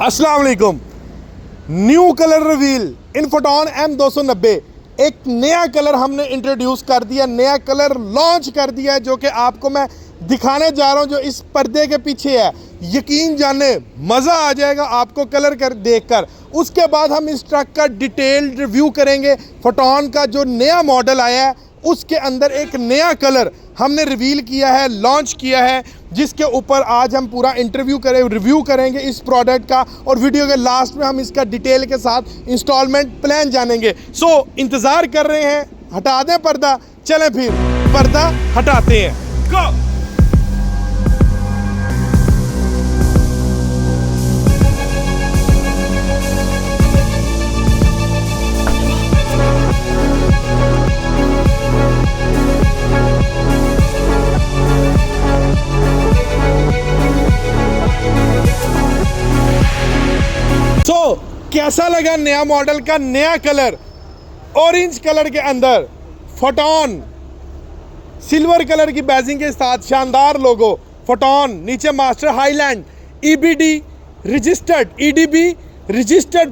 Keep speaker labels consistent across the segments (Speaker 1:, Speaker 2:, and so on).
Speaker 1: अस्सलाम वालेकुम। New colour reveal इन photon M290। एक नया कलर हमने इंट्रोड्यूस कर दिया, नया कलर लॉन्च कर दिया है, जो कि आपको मैं दिखाने जा रहा हूं, जो इस पर्दे के पीछे है। यकीन जाने मज़ा आ जाएगा आपको कलर कर देखकर। उसके बाद हम इस ट्रक का डिटेल्ड रिव्यू करेंगे। फोटोन का जो नया मॉडल आया है उसके अंदर एक नया कलर हमने रिवील किया है, लॉन्च किया है, जिसके ऊपर आज हम पूरा रिव्यू करेंगे इस प्रोडक्ट का। और वीडियो के लास्ट में हम इसका डिटेल के साथ इंस्टॉलमेंट प्लान जानेंगे। सो इंतज़ार कर रहे हैं, हटा दें पर्दा, चलें फिर पर्दा हटाते हैं। गो। कैसा लगा नया मॉडल का नया कलर? ऑरेंज कलर के अंदर फोटोन सिल्वर कलर की बैजिंग के साथ शानदार लोगो। फोटोन नीचे master highland EBD registered, EDB registered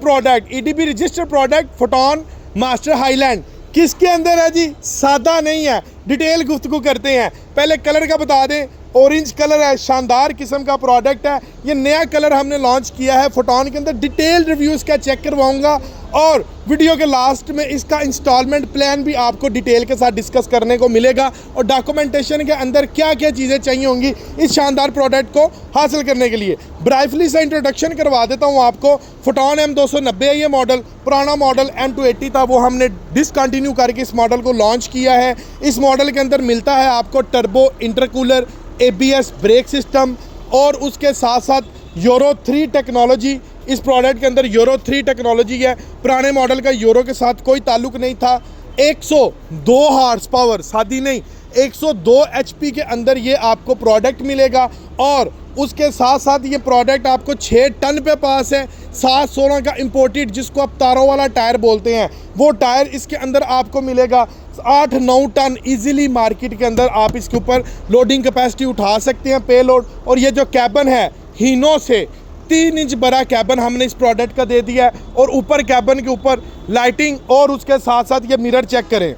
Speaker 1: product photon master highland. किसके अंदर है जी? सादा नहीं है, डिटेल गुफ्तगू करते हैं। पहले कलर का बता दें, ऑरेंज कलर है, शानदार किस्म का प्रोडक्ट है। ये नया कलर हमने लॉन्च किया है फोटोन के अंदर। डिटेल रिव्यू इसका चेक करवाऊंगा और वीडियो के लास्ट में इसका इंस्टॉलमेंट प्लान भी आपको डिटेल के साथ डिस्कस करने को मिलेगा, और डॉक्यूमेंटेशन के अंदर क्या क्या चीज़ें चाहिए होंगी इस शानदार प्रोडक्ट को हासिल करने के लिए। ब्राइटली से इंट्रोडक्शन करवा देता हूँ आपको। फोटोन M290 है ये मॉडल। पुराना मॉडल M280 था, वो हमने डिसकंटिन्यू करके इस मॉडल को लॉन्च किया है। इस मॉडल के अंदर मिलता है आपको turbo intercooler, ABS brake system, और उसके साथ साथ यूरो 3 टेक्नोलॉजी। इस प्रोडक्ट के अंदर यूरो 3 टेक्नोलॉजी है। पुराने मॉडल का यूरो के साथ कोई ताल्लुक नहीं था। 102 हार्स पावर, सादी नहीं, 102 HP के अंदर ये आपको प्रोडक्ट मिलेगा। और उसके साथ साथ ये प्रोडक्ट आपको 6 टन पे पास है। 716 का इंपोर्टेड, जिसको आप तारों वाला टायर बोलते हैं, वो टायर इसके अंदर आपको मिलेगा। 8-9 टन इजीली मार्केट के अंदर आप इसके ऊपर लोडिंग कैपेसिटी उठा सकते हैं, पे लोड। और ये जो कैबन है, हीनो से 3 इंच बड़ा कैबन हमने इस प्रोडक्ट का दे दिया है। और ऊपर कैबन के ऊपर लाइटिंग, और उसके साथ साथ ये मिरर चेक करें,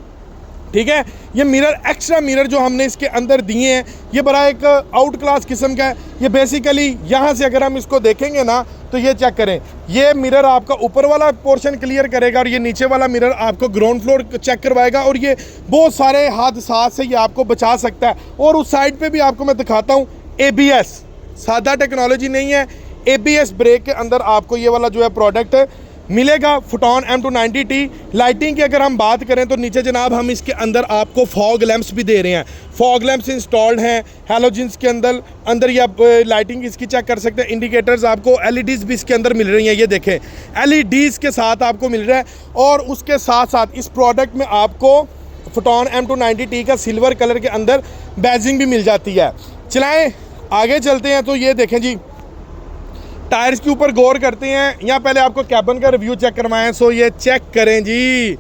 Speaker 1: ठीक है। ये मिरर, एक्स्ट्रा मिरर जो हमने इसके अंदर दिए हैं, ये बड़ा एक आउट क्लास किस्म का है। ये बेसिकली यहाँ से अगर हम इसको देखेंगे ना, तो ये चेक करें, ये मिरर आपका ऊपर वाला पोर्शन क्लियर करेगा, और ये नीचे वाला मिरर आपको ग्राउंड फ्लोर चेक करवाएगा। और ये बहुत सारे हादसात से ये आपको बचा सकता है। और उस साइड पे भी आपको मैं दिखाता हूँ, ABS सादा टेक्नोलॉजी नहीं है, ABS ब्रेक के अंदर आपको ये वाला जो है प्रोडक्ट मिलेगा फोटोन M290T। लाइटिंग की अगर हम बात करें तो नीचे जनाब हम इसके अंदर आपको फॉग लैंप्स भी दे रहे हैं। फॉग लैंप्स इंस्टॉल्ड हैं हैलोजन्स के अंदर ये आप लाइटिंग इसकी चेक कर सकते हैं। इंडिकेटर्स आपको LEDs भी इसके अंदर मिल रही हैं, ये देखें LEDs के साथ आपको मिल रहा है। और उसके साथ साथ इस प्रोडक्ट में आपको फोटोन M290T का सिल्वर कलर के अंदर बैजिंग भी मिल जाती है। चलाएँ आगे चलते हैं, तो ये देखें जी, टायर्स के ऊपर गौर करते हैं। यहाँ पहले आपको कैबन का रिव्यू चेक करवाएं। सो ये चेक करें जी,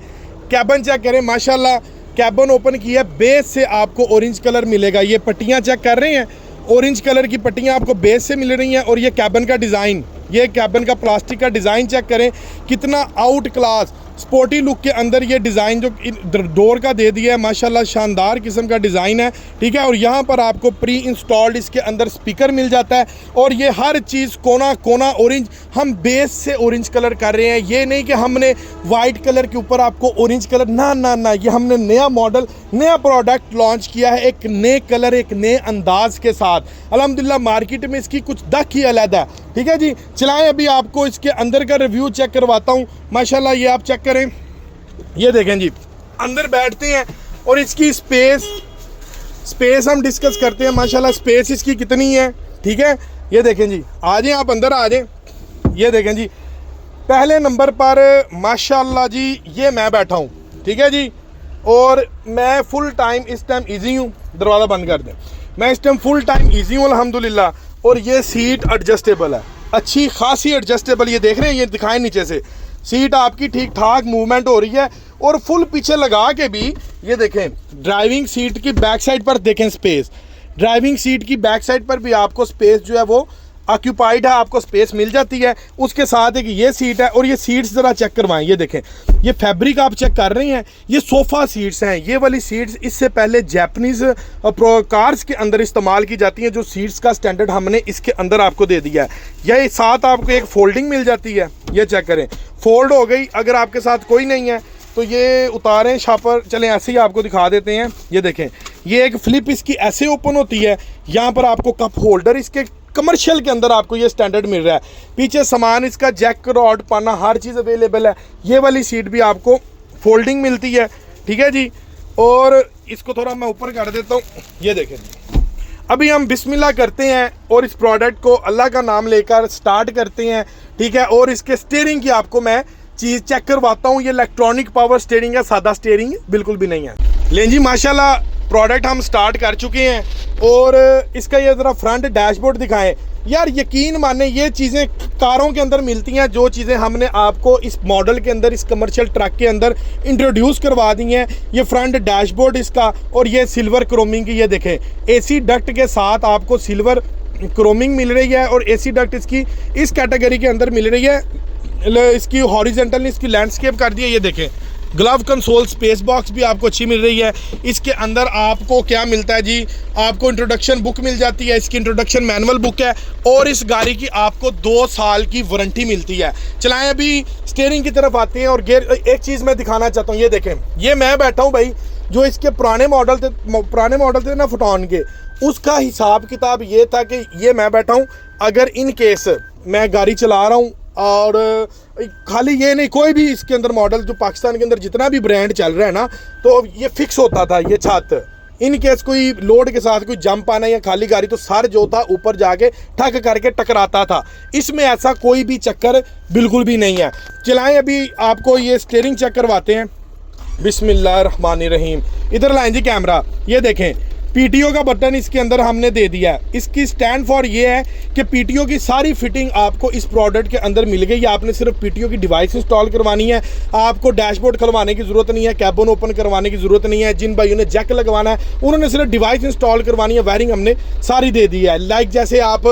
Speaker 1: कैबन चेक करें, माशाल्लाह कैबन ओपन किया, बेस से आपको ऑरेंज कलर मिलेगा। ये पट्टियाँ चेक कर रहे हैं, ऑरेंज कलर की पट्टियाँ आपको बेस से मिल रही हैं। और ये कैबन का डिज़ाइन, ये कैबन का प्लास्टिक का डिज़ाइन चेक करें, कितना आउट क्लास स्पोर्टी लुक के अंदर ये डिज़ाइन जो डोर का दे दिया है, माशाल्लाह शानदार किस्म का डिज़ाइन है, ठीक है। और यहाँ पर आपको प्री इंस्टॉल्ड इसके अंदर स्पीकर मिल जाता है। और ये हर चीज़ कोना कोना ऑरेंज, हम बेस से ऑरेंज कलर कर रहे हैं। ये नहीं कि हमने वाइट कलर के ऊपर आपको ऑरेंज कलर, ना ना ना, ये हमने नया मॉडल, नया प्रोडक्ट लॉन्च किया है, एक नए कलर, एक नए अंदाज के साथ। अल्हम्दुलिल्लाह मार्केट में इसकी कुछ दख ही अलग है, ठीक है जी। चलाएं अभी आपको इसके अंदर का रिव्यू चेक करवाता हूँ। माशाल्लाह ये आप चेक करें, ये देखें जी, अंदर बैठते हैं और इसकी स्पेस हम डिस्कस करते हैं। माशाल्लाह स्पेस इसकी कितनी है, ठीक है। ये देखें जी, आ जाएं आप अंदर आ जाएं। ये देखें जी, पहले नंबर पर माशाल्लाह जी ये मैं बैठा हूँ, ठीक है जी। और मैं फुल टाइम इस टाइम ईजी हूँ, दरवाज़ा बंद कर दें, मैं इस टाइम फुल टाइम ईजी हूँ अल्हम्दुलिल्लाह। और ये सीट एडजस्टेबल है, अच्छी खासी एडजस्टेबल, ये देख रहे हैं, ये दिखाएं नीचे से सीट आपकी ठीक ठाक मूवमेंट हो रही है। और फुल पीछे लगा के भी ये देखें, ड्राइविंग सीट की बैक साइड पर देखें स्पेस, ड्राइविंग सीट की बैक साइड पर भी आपको स्पेस जो है वो ऑक्यूपाइड है, आपको स्पेस मिल जाती है। उसके साथ एक ये सीट है और ये सीट्स ज़रा चेक करवाएं, ये देखें, ये फैब्रिक आप चेक कर रहे हैं, ये सोफ़ा सीट्स हैं। ये वाली सीट्स इससे पहले जैपनीज़ कार्स के अंदर इस्तेमाल की जाती हैं, जो सीट्स का स्टैंडर्ड हमने इसके अंदर आपको दे दिया है। यह साथ आपको एक फोल्डिंग मिल जाती है, ये चेक करें, फोल्ड हो गई। अगर आपके साथ कोई नहीं है तो ये उतारें शापर, चलें ऐसे ही आपको दिखा देते हैं। ये देखें, ये एक फ्लिप इसकी ऐसे ओपन होती है, यहाँ पर आपको कप होल्डर इसके कमर्शियल के अंदर आपको ये स्टैंडर्ड मिल रहा है। पीछे सामान इसका जैक रॉड पाना हर चीज़ अवेलेबल है। ये वाली सीट भी आपको फोल्डिंग मिलती है, ठीक है जी। और इसको थोड़ा मैं ऊपर कर देता हूँ, ये देखें। अभी हम बिस्मिल्लाह करते हैं और इस प्रोडक्ट को अल्लाह का नाम लेकर स्टार्ट करते हैं, ठीक है। और इसके स्टीयरिंग की आपको मैं चीज़ चेक करवाता हूँ। ये इलेक्ट्रॉनिक पावर स्टीयरिंग है, सादा स्टीयरिंग बिल्कुल भी नहीं है। लें जी, माशाल्लाह प्रोडक्ट हम स्टार्ट कर चुके हैं और इसका ये ज़रा फ्रंट डैशबोर्ड दिखाएं। यार यकीन माने ये चीज़ें कारों के अंदर मिलती हैं, जो चीज़ें हमने आपको इस मॉडल के अंदर, इस कमर्शियल ट्रक के अंदर इंट्रोड्यूस करवा दी हैं। ये फ्रंट डैशबोर्ड इसका, और ये सिल्वर क्रोमिंग की, ये देखें, एसी डक्ट के साथ आपको सिल्वर क्रोमिंग मिल रही है। और एसी डक्ट इसकी इस कैटेगरी के अंदर मिल रही है। इसकी हॉरिजेंटल इसकी लैंडस्केप कर दी है, ये देखें। ग्लव कंसोल स्पेस बॉक्स भी आपको अच्छी मिल रही है। इसके अंदर आपको क्या मिलता है जी, आपको इंट्रोडक्शन बुक मिल जाती है, इसकी इंट्रोडक्शन मैनुअल बुक है। और इस गाड़ी की आपको 2 साल की वारंटी मिलती है। चलाएं, अभी स्टीयरिंग की तरफ आते हैं। और गियर, एक चीज़ मैं दिखाना चाहता हूँ, ये देखें, ये मैं बैठा हूँ भाई, जो इसके पुराने मॉडल थे ना फोटॉन के, उसका हिसाब किताब ये था कि ये मैं बैठा हूँ, अगर इन केस मैं गाड़ी चला रहा हूँ, और खाली ये नहीं, कोई भी इसके अंदर मॉडल जो पाकिस्तान के अंदर जितना भी ब्रांड चल रहा है ना, तो ये फिक्स होता था ये छत। इन केस कोई लोड के साथ कोई जंप आना या खाली गाड़ी, तो सर जो था ऊपर जाके ठक करके टकराता था। इसमें ऐसा कोई भी चक्कर बिल्कुल भी नहीं है। चलाएं, अभी आपको ये स्टीयरिंग चेक करवाते हैं। बिस्मिल्लाहिर्रहमानिर्रहीम। इधर लाएं जी कैमरा, ये देखें, पीटीओ का बटन इसके अंदर हमने दे दिया है। इसकी स्टैंड फॉर ये है कि पीटीओ की सारी फिटिंग आपको इस प्रोडक्ट के अंदर मिल गई है। आपने सिर्फ पीटीओ की डिवाइस इंस्टॉल करवानी है, आपको डैशबोर्ड खुलवाने की ज़रूरत नहीं है, कैबिन ओपन करवाने की ज़रूरत नहीं है। जिन भाइयों ने जैक लगवाना है उन्होंने सिर्फ डिवाइस इंस्टॉल करवानी है। वायरिंग हमने सारी दे दी है। लाइक जैसे आप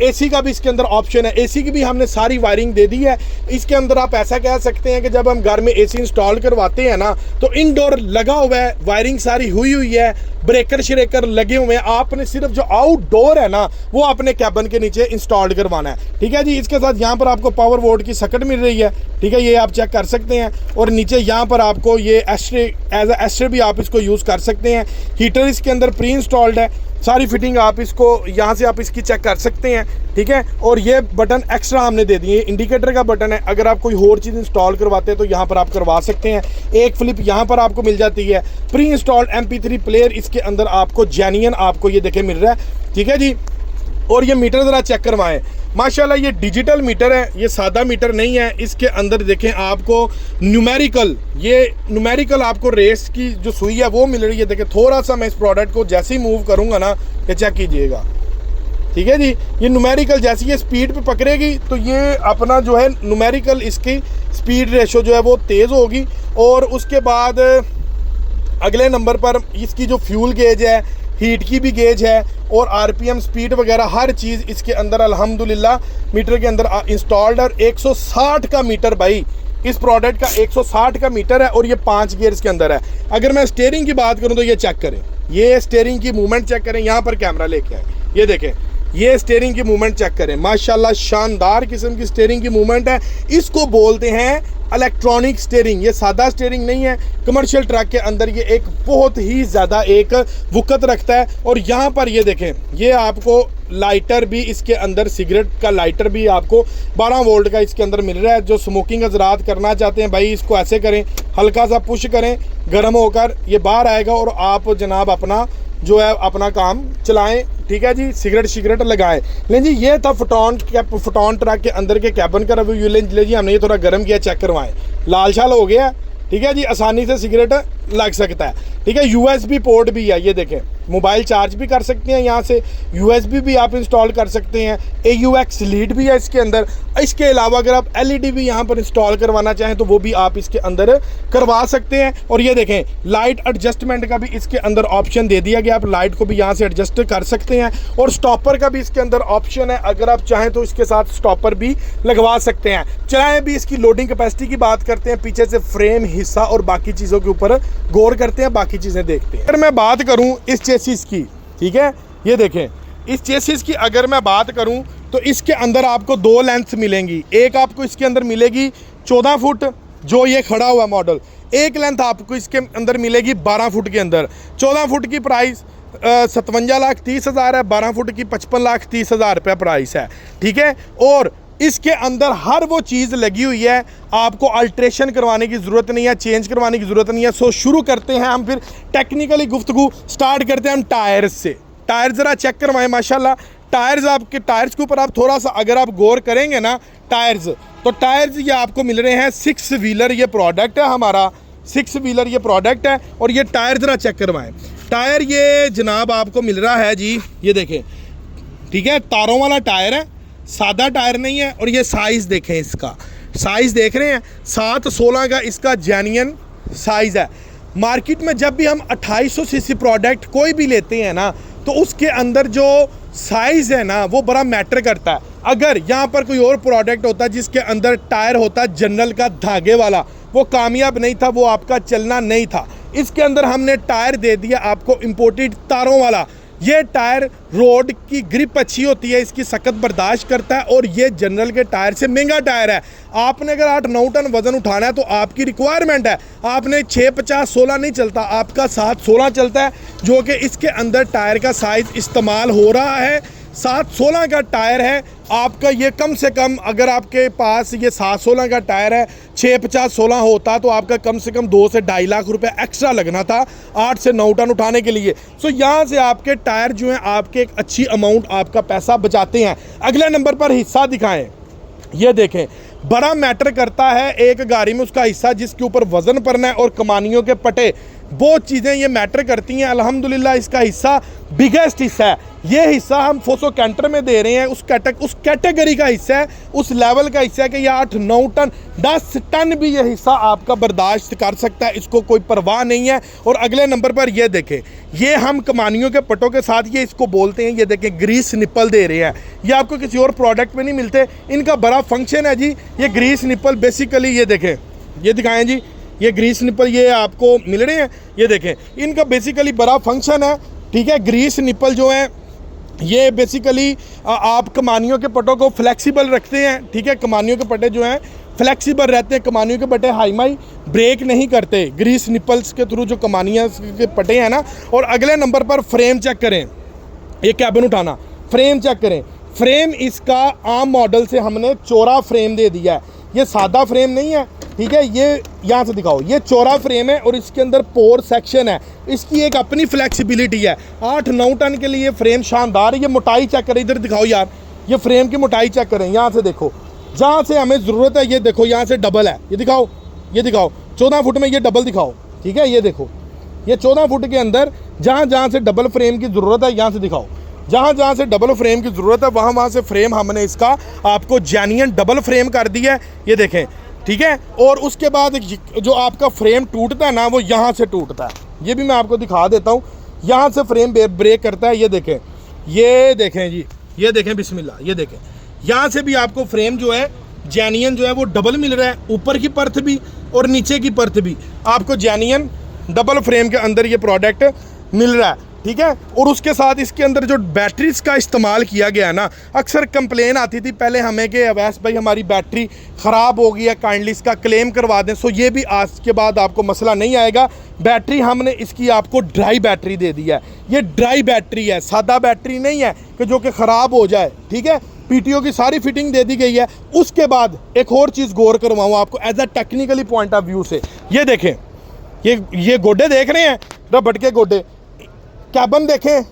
Speaker 1: एसी का भी इसके अंदर ऑप्शन है, एसी की भी हमने सारी वायरिंग दे दी है। इसके अंदर आप ऐसा कह सकते हैं कि जब हम घर में एसी इंस्टॉल करवाते हैं ना, तो इनडोर लगा हुआ है, वायरिंग सारी हुई है, ब्रेकर श्रेकर लगे हुए हैं। आपने सिर्फ जो आउटडोर है ना, वो अपने कैबिन के नीचे इंस्टॉल करवाना है, ठीक है जी। इसके साथ यहाँ पर आपको पावर बोर्ड की सकट मिल रही है, ठीक है, ये आप चेक कर सकते हैं। और नीचे यहाँ पर आपको ये एस्ट्रे, एज ए एस्ट्रे भी आप इसको यूज़ कर सकते हैं। हीटर इसके अंदर प्री इंस्टॉल्ड है, सारी फिटिंग आप इसको यहाँ से आप इसकी चेक कर सकते हैं, ठीक है। और ये बटन एक्स्ट्रा हमने दे दिए, इंडिकेटर का बटन है। अगर आप कोई और चीज़ इंस्टॉल करवाते हैं तो यहाँ पर आप करवा सकते हैं। एक फ्लिप यहाँ पर आपको मिल जाती है। प्री इंस्टॉल्ड MP3 प्लेयर इसके अंदर आपको जेन्युइन आपको ये देखे मिल रहा है, ठीक है जी। और ये मीटर ज़रा चेक करवाएं, माशाल्लाह ये डिजिटल मीटर है, ये सादा मीटर नहीं है। इसके अंदर देखें आपको न्यूमेरिकल, ये न्यूमेरिकल आपको रेस की जो सुई है वो मिल रही है। देखें, थोड़ा सा मैं इस प्रोडक्ट को जैसे ही मूव करूँगा ना, ये चेक कीजिएगा, ठीक है जी। ये न्यूमेरिकल जैसे ये स्पीड पे पकड़ेगी तो ये अपना जो है न्यूमेरिकल इसकी स्पीड रेशो जो है वो तेज़ होगी। और उसके बाद अगले नंबर पर इसकी जो फ्यूल गेज है, हीट की भी गेज है, और RPM स्पीड वगैरह हर चीज़ इसके अंदर अल्हम्दुलिल्लाह मीटर के अंदर इंस्टॉल्ड है। 160 का मीटर भाई, इस प्रोडक्ट का 160 का मीटर है और ये 5 गियर्स के अंदर है। अगर मैं स्टीयरिंग की बात करूं तो ये चेक करें, ये स्टीयरिंग की मूवमेंट चेक करें। यहाँ पर कैमरा लेके आए, ये देखें, ये स्टीयरिंग की मूवमेंट चेक करें। माशाल्लाह शानदार किस्म की स्टीयरिंग की मूवमेंट है। इसको बोलते हैं इलेक्ट्रॉनिक स्टीयरिंग। ये सादा स्टीयरिंग नहीं है। कमर्शियल ट्रक के अंदर ये एक बहुत ही ज़्यादा एक वक़्त रखता है। और यहाँ पर ये देखें, ये आपको लाइटर भी इसके अंदर, सिगरेट का लाइटर भी आपको 12 वोल्ट का इसके अंदर मिल रहा है। जो स्मोकिंग हजरात करना चाहते हैं भाई, इसको ऐसे करें, हल्का सा पुश करें, गर्म होकर ये बाहर आएगा और आप जनाब अपना जो है अपना काम चलाएं, ठीक है जी। सिगरेट लगाएं। लें जी, ये था फोटॉन ट्रक के अंदर के कैबिन का रिव्यू। ले जी, हमने ये थोड़ा गर्म किया, चेक करवाएं, लाल शाल हो गया, ठीक है जी। आसानी से सिगरेट लग सकता है, ठीक है। USB पोर्ट भी है, ये देखें, मोबाइल चार्ज भी कर सकते हैं यहाँ से, USB भी आप इंस्टॉल कर सकते हैं, AUX लीड भी है इसके अंदर। इसके अलावा अगर आप LED भी यहाँ पर इंस्टॉल करवाना चाहें तो वो भी आप इसके अंदर करवा सकते हैं। और ये देखें, लाइट एडजस्टमेंट का भी इसके अंदर ऑप्शन दे दिया गया, आप लाइट को भी यहाँ से एडजस्ट कर सकते हैं। और स्टॉपर का भी इसके अंदर ऑप्शन है, अगर आप चाहें तो इसके साथ स्टॉपर भी लगवा सकते हैं। चलाएं भी इसकी लोडिंग कैपेसिटी की बात करते हैं, पीछे से फ्रेम, हिस्सा और बाकी चीज़ों के ऊपर गौर करते हैं, बाकी चीज़ें देखते हैं। अगर मैं बात करूँ इस चेसिस की, ठीक है, ये देखें, इस चेसिस की अगर मैं बात करूं तो इसके अंदर आपको दो लेंथ मिलेंगी। एक आपको इसके अंदर मिलेगी 14 फुट जो ये खड़ा हुआ मॉडल, एक लेंथ आपको इसके अंदर मिलेगी 12 फुट के अंदर। 14 फुट की प्राइस 57,30,000 है, 12 फुट की 55,30,000 रुपये प्राइस है, ठीक है। और इसके अंदर हर वो चीज़ लगी हुई है, आपको अल्ट्रेशन करवाने की ज़रूरत नहीं है, चेंज करवाने की ज़रूरत नहीं है। सो शुरू करते हैं हम, फिर टेक्निकली गुफ्तगू स्टार्ट करते हैं हम टायर्स से। टायर ज़रा चेक करवाएं, माशाल्लाह टायर्स, आपके टायर्स के ऊपर आप थोड़ा सा अगर आप गौर करेंगे ना टायर्स, तो टायर्स ये आपको मिल रहे हैं 6 व्हीलर, ये प्रोडक्ट है हमारा 6 व्हीलर ये प्रोडक्ट है। और ये टायर ज़रा चेक करवाएं, टायर ये जनाब आपको मिल रहा है जी, ये देखें, ठीक है, तारों वाला टायर है, सादा टायर नहीं है। और ये साइज़ देखें, इसका साइज़ देख रहे हैं, 7/16 का इसका जेन्युइन साइज़ है। मार्केट में जब भी हम 2800 सीसी प्रोडक्ट कोई भी लेते हैं ना, तो उसके अंदर जो साइज़ है ना वो बड़ा मैटर करता है। अगर यहाँ पर कोई और प्रोडक्ट होता जिसके अंदर टायर होता जनरल का धागे वाला, वो कामयाब नहीं था, वो आपका चलना नहीं था। इसके अंदर हमने टायर दे दिया आपको इम्पोर्टेड तारों वाला। ये टायर रोड की ग्रिप अच्छी होती है, इसकी सख्त बर्दाश्त करता है, और ये जनरल के टायर से महंगा टायर है। आपने अगर 8-9 टन वज़न उठाना है तो आपकी रिक्वायरमेंट है, आपने 650-16 नहीं चलता, आपका 716 चलता है, जो कि इसके अंदर टायर का साइज़ इस्तेमाल हो रहा है। 716 का टायर है आपका, ये कम से कम अगर आपके पास ये 716 का टायर है, 650-16 होता तो आपका कम से कम 2 से 2.5 लाख रुपए एक्स्ट्रा लगना था 8 से 9 टन उठाने के लिए। सो यहाँ से आपके टायर जो हैं आपके एक अच्छी अमाउंट आपका पैसा बचाते हैं। अगले नंबर पर हिस्सा दिखाएं, ये देखें, बड़ा मैटर करता है एक गाड़ी में उसका हिस्सा जिसके ऊपर वज़न पड़ना है और कमानियों के पटे, बहुत चीज़ें ये मैटर करती हैं। अल्हम्दुलिल्लाह इसका हिस्सा बिगेस्ट हिस्सा है, ये हिस्सा हम फोसो कैंटर में दे रहे हैं, उस कैटेगरी का हिस्सा है, उस लेवल का हिस्सा है कि ये 8-9 टन 10 टन भी ये हिस्सा आपका बर्दाश्त कर सकता है, इसको कोई परवाह नहीं है। और अगले नंबर पर ये देखें, ये हम कमानियों के पटों के साथ ये इसको बोलते हैं, ये देखें ग्रीस निप्पल दे रहे हैं, ये आपको किसी और प्रोडक्ट में नहीं मिलते, इनका बड़ा फंक्शन है जी। ये ग्रीस निप्पल बेसिकली, ये देखें, ये दिखाएं जी, ये ग्रीस निप्पल ये आपको मिल रहे हैं, ये देखें, इनका बेसिकली बड़ा फंक्शन है, ठीक है। ग्रीस निप्पल जो है ये बेसिकली आप कमानियों के पटों को फ्लेक्सिबल रखते हैं, ठीक है। कमानियों के पट्टे जो हैं फ्लेक्सिबल रहते हैं, कमानियों के पट्टे हाईमाई ब्रेक नहीं करते ग्रीस निप्पल्स के थ्रू जो कमानियाँ के पट्टे हैं ना। और अगले नंबर पर फ्रेम चेक करें, ये कैबिन उठाना, फ्रेम चेक करें, फ्रेम इसका आम मॉडल से हमने चौड़ा फ्रेम दे दिया है, ये सादा फ्रेम नहीं है, ठीक है। ये यहाँ से दिखाओ, ये चौड़ा फ्रेम है और इसके अंदर पोर सेक्शन है, इसकी एक अपनी फ्लेक्सिबिलिटी है। 8-9 टन के लिए फ्रेम शानदार है। ये मोटाई चेक करें, इधर दिखाओ यार, ये फ्रेम की मोटाई चेक करें, यहाँ से देखो, जहाँ से हमें ज़रूरत है, ये देखो यहाँ से डबल है, ये दिखाओ, ये दिखाओ 14 फुट में ये डबल दिखाओ, ठीक है। ये देखो, ये 14 फुट के अंदर जहाँ जहाँ से डबल फ्रेम की ज़रूरत है, यहाँ से दिखाओ, जहाँ जहाँ से डबल फ्रेम की ज़रूरत है वहाँ से फ्रेम हमने इसका आपको जेन्युइन डबल फ्रेम कर दिया है, ये देखें, ठीक है। और उसके बाद जो आपका फ्रेम टूटता है ना, वो यहाँ से टूटता है, ये भी मैं आपको दिखा देता हूँ, यहाँ से फ्रेम ब्रेक करता है, ये देखें, ये देखें जी, ये देखें बिस्मिल्लाह, ये देखें, यहाँ से भी आपको फ्रेम जो है जेन्युइन जो है वो डबल मिल रहा है, ऊपर की परत भी और नीचे की परत भी आपको जेन्युइन डबल फ्रेम के अंदर ये प्रोडक्ट मिल रहा है, ठीक है। और उसके साथ इसके अंदर जो बैटरीज का इस्तेमाल किया गया है ना, अक्सर कंप्लेन आती थी पहले हमें कि अवैस भाई हमारी बैटरी ख़राब हो गई है, काइंडली इसका क्लेम करवा दें। सो ये भी आज के बाद आपको मसला नहीं आएगा। बैटरी हमने इसकी आपको ड्राई बैटरी दे दी है, ये ड्राई बैटरी है, सादा बैटरी नहीं है कि जो कि ख़राब हो जाए, ठीक है। PTO की सारी फिटिंग दे दी गई है। उसके बाद एक और चीज़ गौर करवाऊँ आपको as a technically point of view से, ये देखें, ये गोडे देख रहे हैं, रबड़ के गोडे, कैबन देखें,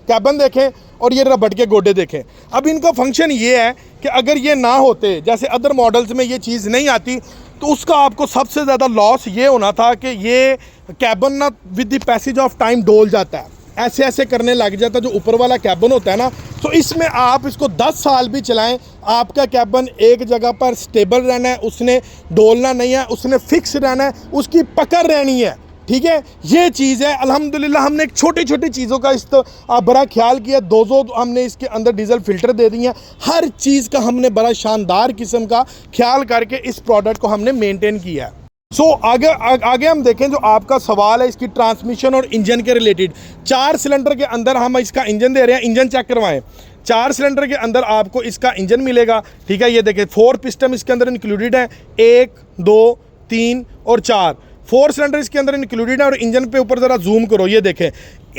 Speaker 1: कैबन देखें, और ये रबड़ के गोडे देखें। अब इनका फंक्शन ये है कि अगर ये ना होते, जैसे अदर मॉडल्स में ये चीज़ नहीं आती, तो उसका आपको सबसे ज़्यादा लॉस ये होना था कि ये कैबन ना with the passage of time डोल जाता है, ऐसे ऐसे करने लग जाता है जो ऊपर वाला कैबन होता है ना। तो इसमें आप इसको 10 साल भी चलाएं, आपका कैबन एक जगह पर स्टेबल रहना है, उसने डोलना नहीं है, उसने फिक्स रहना है, उसकी पकड़ रहनी है, ठीक है। ये चीज़ है। अल्हम्दुलिल्लाह हमने एक छोटी छोटी चीज़ों का बड़ा ख्याल किया। 200 हमने इसके अंदर डीजल फिल्टर दे दिए हैं, हर चीज़ का हमने बड़ा शानदार किस्म का ख्याल करके इस प्रोडक्ट को हमने मेंटेन किया है। सो आगे हम देखें जो आपका सवाल है इसकी ट्रांसमिशन और इंजन के रिलेटेड। 4 सिलेंडर के अंदर हम इसका इंजन दे रहे हैं, इंजन चेक करवाएं। 4 सिलेंडर के अंदर आपको इसका इंजन मिलेगा, ठीक है। ये देखें 4 पिस्टन इसके अंदर इंक्लूडेड है, 1 2 3 और 4 4 सिलेंडर इसके अंदर इंक्लूडेड है। और इंजन पे ऊपर ज़रा जूम करो, ये देखें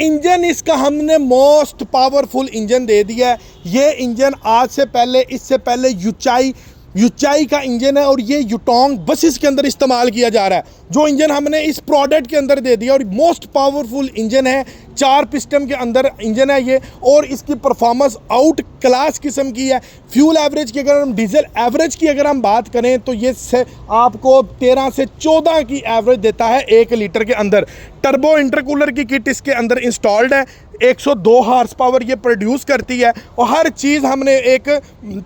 Speaker 1: इंजन इसका हमने मोस्ट पावरफुल इंजन दे दिया है। ये इंजन आज से पहले, इससे पहले यूचाई का इंजन है और ये यूटोंग बसेस के अंदर इस्तेमाल किया जा रहा है। जो इंजन हमने इस प्रोडक्ट के अंदर दे दिया और मोस्ट पावरफुल इंजन है, 4 पिस्टन के अंदर इंजन है ये, और इसकी परफॉर्मेंस आउट क्लास किस्म की है। फ्यूल एवरेज की अगर हम डीजल एवरेज की अगर हम बात करें तो ये आपको 13 से 14 की एवरेज देता है 1 लीटर के अंदर। टर्बो इंटरकूलर की किट इसके अंदर इंस्टॉल्ड है, 102 हार्स पावर ये प्रोड्यूस करती है और हर चीज़ हमने एक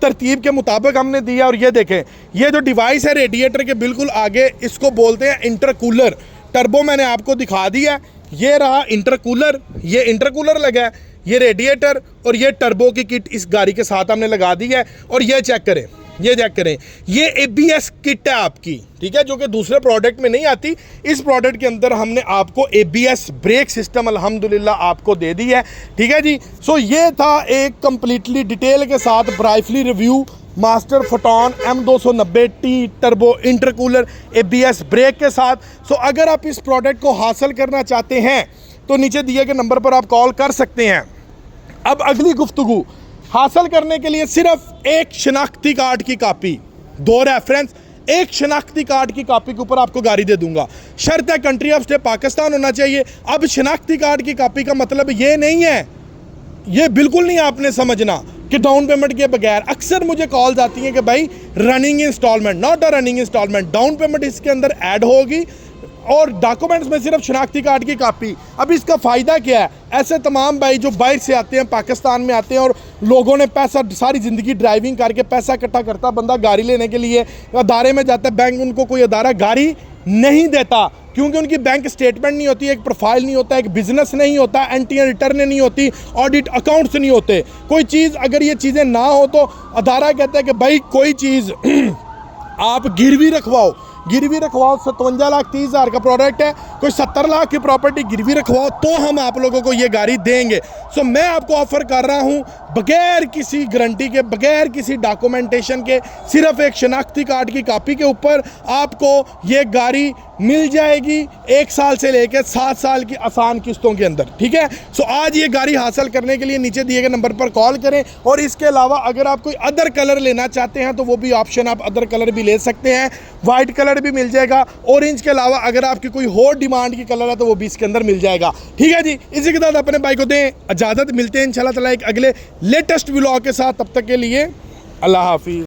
Speaker 1: तरतीब के मुताबिक हमने दिया। और ये देखें ये जो डिवाइस है रेडिएटर के बिल्कुल आगे, इसको बोलते हैं इंटरकूलर। टर्बो मैंने आपको दिखा दिया, ये रहा इंटरकूलर, ये इंटरकूलर लगा है, ये रेडिएटर और ये टर्बो की किट इस गाड़ी के साथ हमने लगा दी है। और ये चेक करें, ये चेक करें, ये ABS किट है आपकी, ठीक है, जो कि दूसरे प्रोडक्ट में नहीं आती। इस प्रोडक्ट के अंदर हमने आपको ABS ब्रेक सिस्टम अल्हम्दुलिल्लाह आपको दे दी है, ठीक है जी। सो ये था एक कंप्लीटली डिटेल के साथ brightly review master Foton M290T turbo intercooler ABS brake के साथ। सो अगर आप इस प्रोडक्ट को हासिल करना चाहते हैं तो नीचे दिए गए नंबर पर आप कॉल कर सकते हैं। अब अगली गुफ्तगू हासिल करने के लिए सिर्फ एक शनाख्ती कार्ड की कापी, 2 रेफरेंस, एक शनाख्ती कार्ड की कापी के ऊपर आपको गाड़ी दे दूंगा। शर्त है कंट्री ऑफ स्टे पाकिस्तान होना चाहिए। अब शनाख्ती कार्ड की कापी का मतलब ये नहीं है, ये बिल्कुल नहीं आपने समझना कि डाउन पेमेंट के बगैर। अक्सर मुझे कॉल्स आती हैं कि भाई running instalment, not a running instalment, down payment इसके अंदर ऐड होगी और डॉक्यूमेंट्स में सिर्फ शनाख्ती कार्ड की कापी। अब इसका फ़ायदा क्या है? ऐसे तमाम भाई जो बाहर से आते हैं, पाकिस्तान में आते हैं और लोगों ने पैसा सारी ज़िंदगी ड्राइविंग करके पैसा इकट्ठा करता बंदा गाड़ी लेने के लिए अदारे में जाता है, बैंक उनको कोई अदारा गाड़ी नहीं देता क्योंकि उनकी बैंक स्टेटमेंट नहीं होती, एक प्रोफाइल नहीं होता, एक बिजनेस नहीं होता, एंट्री रिटर्न नहीं होती, ऑडिट अकाउंट्स नहीं होते। कोई चीज़ अगर ये चीज़ें ना हो तो अदारा कहता है कि भाई कोई चीज़ आप गिरवी रखवाओ, 57,30,000 का प्रोडक्ट है, कोई 70 लाख की प्रॉपर्टी गिरवी रखवाओ तो हम आप लोगों को ये गाड़ी देंगे। सो मैं आपको ऑफर कर रहा हूँ बगैर किसी गारंटी के, बगैर किसी डॉक्यूमेंटेशन के, सिर्फ एक शनाख्ती कार्ड की कॉपी के ऊपर आपको ये गाड़ी मिल जाएगी 1 साल से लेकर 7 साल की आसान किस्तों के अंदर, ठीक है। सो आज ये गाड़ी हासिल करने के लिए नीचे दिए गए नंबर पर कॉल करें। और इसके अलावा अगर आप कोई अदर कलर लेना चाहते हैं तो वो भी ऑप्शन, आप अदर कलर भी ले सकते हैं, वाइट कलर भी मिल जाएगा, ऑरेंज के अलावा अगर आपकी कोई और डिमांड की कलर है तो वो भी इसके अंदर मिल जाएगा, ठीक है जी। इसी के साथ अपने भाई को दें इजाज़त, मिलते हैं इंशाल्लाह ताला एक अगले लेटेस्ट व्लॉग के साथ। तब तक के लिए अल्लाह हाफिज़।